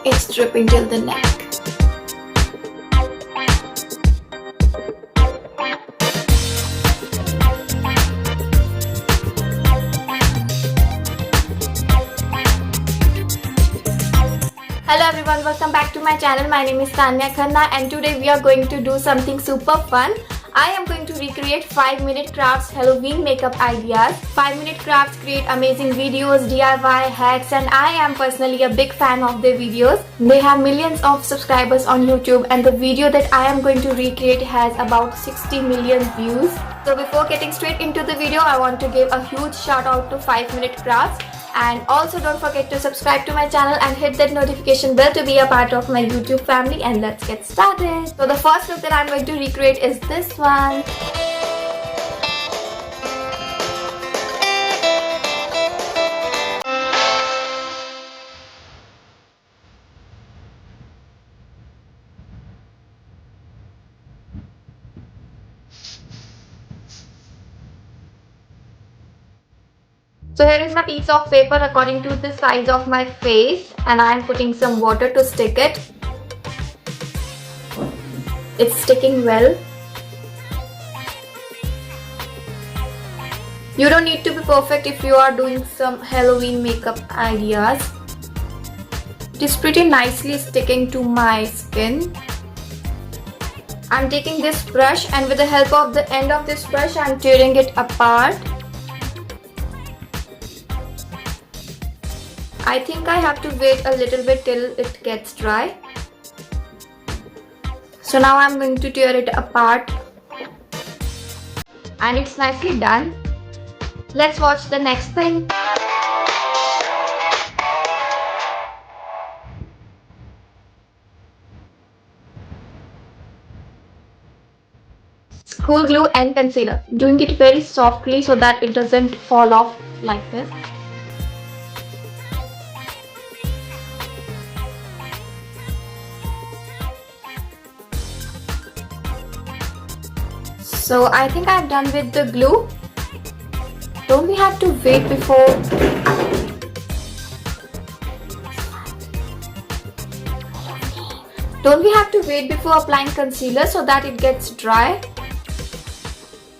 It's dripping till the neck. Hello everyone, welcome back to my channel. My name is Tanya Khanna and today we are going to do something super fun. I am going to recreate 5-minute crafts Halloween makeup ideas. 5-minute crafts create amazing videos, DIY hacks, and I am personally a big fan of their videos. They have millions of subscribers on YouTube and the video that I am going to recreate has about 60 million views. So before getting straight into the video, I want to give a huge shout out to 5-minute crafts. And also don't forget to subscribe to my channel and hit that notification bell to be a part of my YouTube family, and let's get started. So the first look that I'm going to recreate is this one. So here is my piece of paper according to the size of my face, and I am putting some water to stick it. It's sticking well. You don't need to be perfect if you are doing some Halloween makeup ideas. It is pretty nicely sticking to my skin. I'm taking this brush and with the help of the end of this brush, I'm tearing it apart. I think I have to wait a little bit till it gets dry. So now I'm going to tear it apart. And it's nicely done. Let's watch the next thing. School glue and concealer. Doing it very softly so that it doesn't fall off like this. So I think I'm done with the glue. Don't we have to wait before applying concealer so that it gets dry?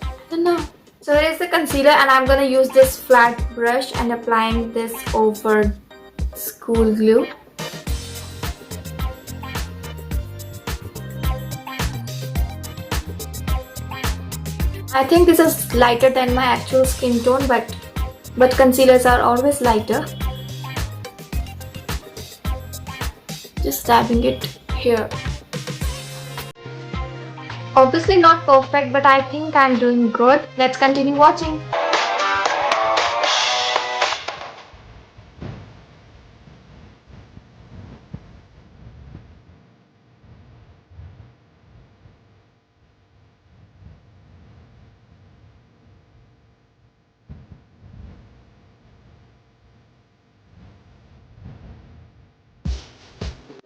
I don't know. So here is the concealer and I'm gonna use this flat brush and applying this over school glue. I think this is lighter than my actual skin tone, but concealers are always lighter. Just dabbing it here. Obviously not perfect, but I think I'm doing good. Let's continue watching.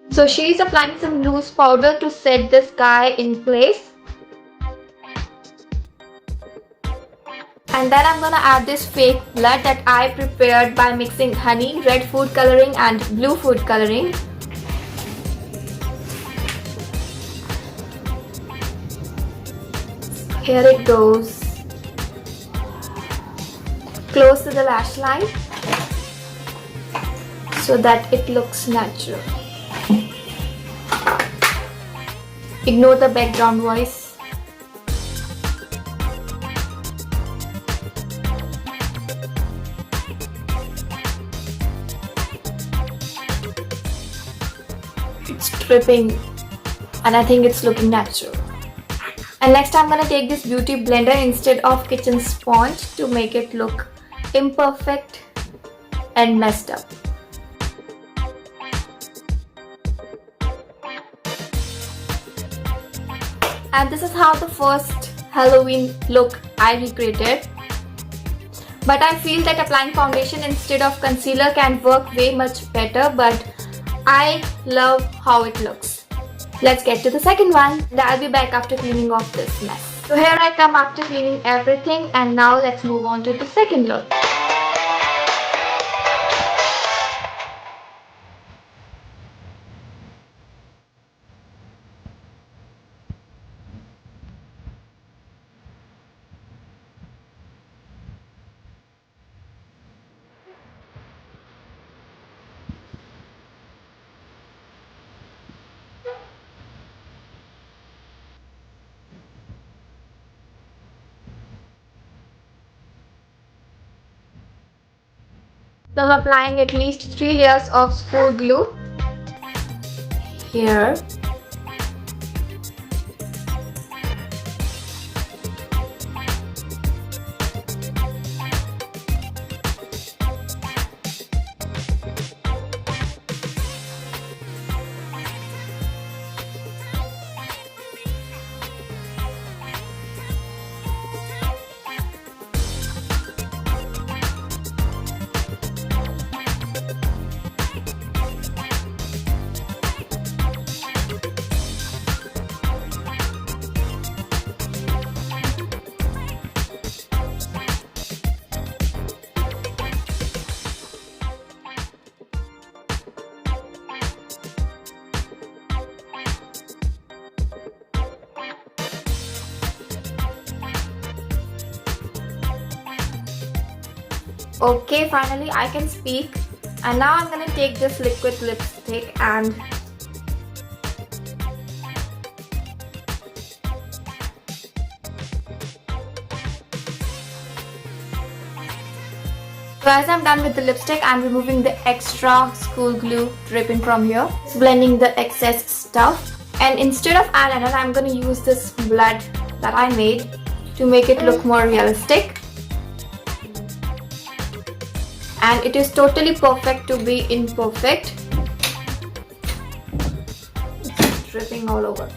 So she's applying some loose powder to set this guy in place. And then I'm gonna add this fake blood that I prepared by mixing honey, red food coloring and blue food coloring. Here it goes. Close to the lash line so that it looks natural. Ignore the background voice. It's dripping and I think it's looking natural. And next I'm gonna take this beauty blender instead of kitchen sponge to make it look imperfect and messed up. And this is how the first Halloween look I recreated. But I feel that applying foundation instead of concealer can work way much better, but I love how it looks. Let's get to the second one and I'll be back after cleaning off this mess. So here I come after cleaning everything, and now let's move on to the second look. So I'm applying at least 3 layers of school glue here. Okay, finally I can speak. And now I'm gonna take this liquid lipstick and so as I'm done with the lipstick, I'm removing the extra school glue dripping from here, blending the excess stuff. And instead of eyeliner, I'm gonna use this blood that I made to make it look more realistic. And it is totally perfect to be imperfect. It's dripping all over.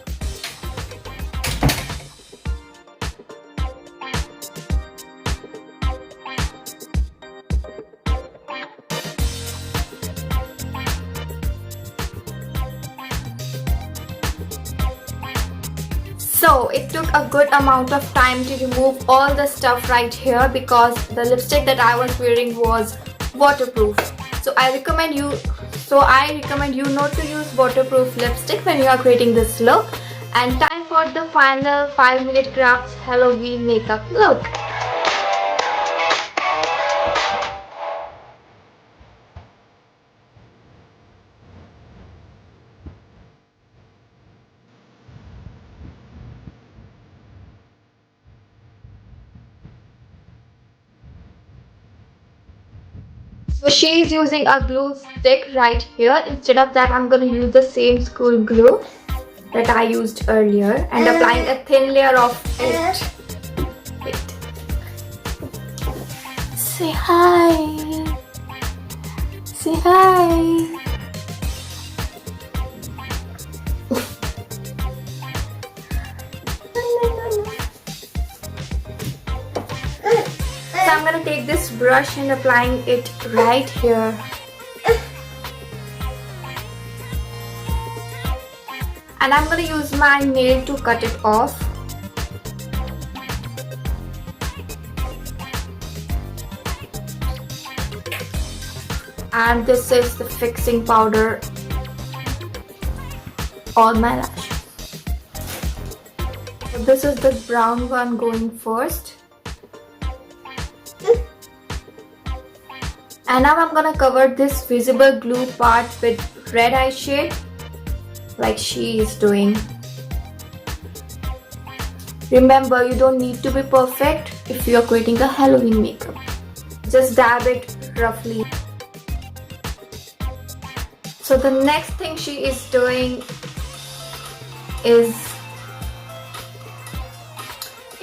So it took a good amount of time to remove all the stuff right here because the lipstick that I was wearing was waterproof. So I recommend you not to use waterproof lipstick when you are creating this look. And time for the final 5-minute crafts Halloween makeup look. So she is using a glue stick right here. Instead of that, I'm going to use the same school glue that I used earlier and applying a thin layer of it. Wait. Say hi. Say hi. So I'm gonna take this brush and applying it right here. And I'm gonna use my nail to cut it off. And this is the fixing powder on my lashes. So this is the brown one going first. And now I'm gonna cover this visible glue part with red eye shade like she is doing. Remember, you don't need to be perfect if you are creating a Halloween makeup. Just dab it roughly. So the next thing she is doing is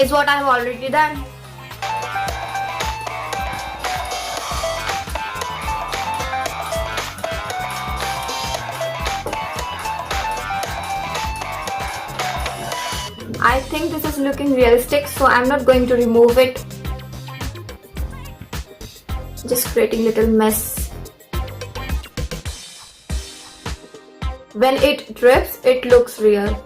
what I've already done. I think this is looking realistic, so I'm not going to remove it. Just creating little mess. When it drips, it looks real.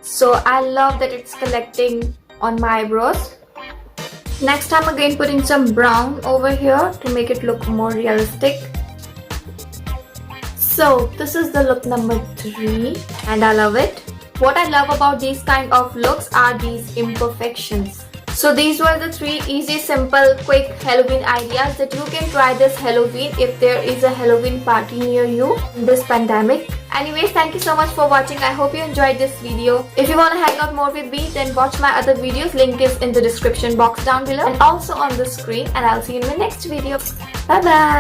So I love that it's collecting on my eyebrows. Next, I'm again putting some brown over here to make it look more realistic. So this is the look number 3 and I love it. What I love about these kind of looks are these imperfections. So these were the 3 easy, simple, quick Halloween ideas that you can try this Halloween if there is a Halloween party near you in this pandemic. Anyways, thank you so much for watching. I hope you enjoyed this video. If you want to hang out more with me, then watch my other videos. Link is in the description box down below and also on the screen. And I'll see you in my next video. Bye bye.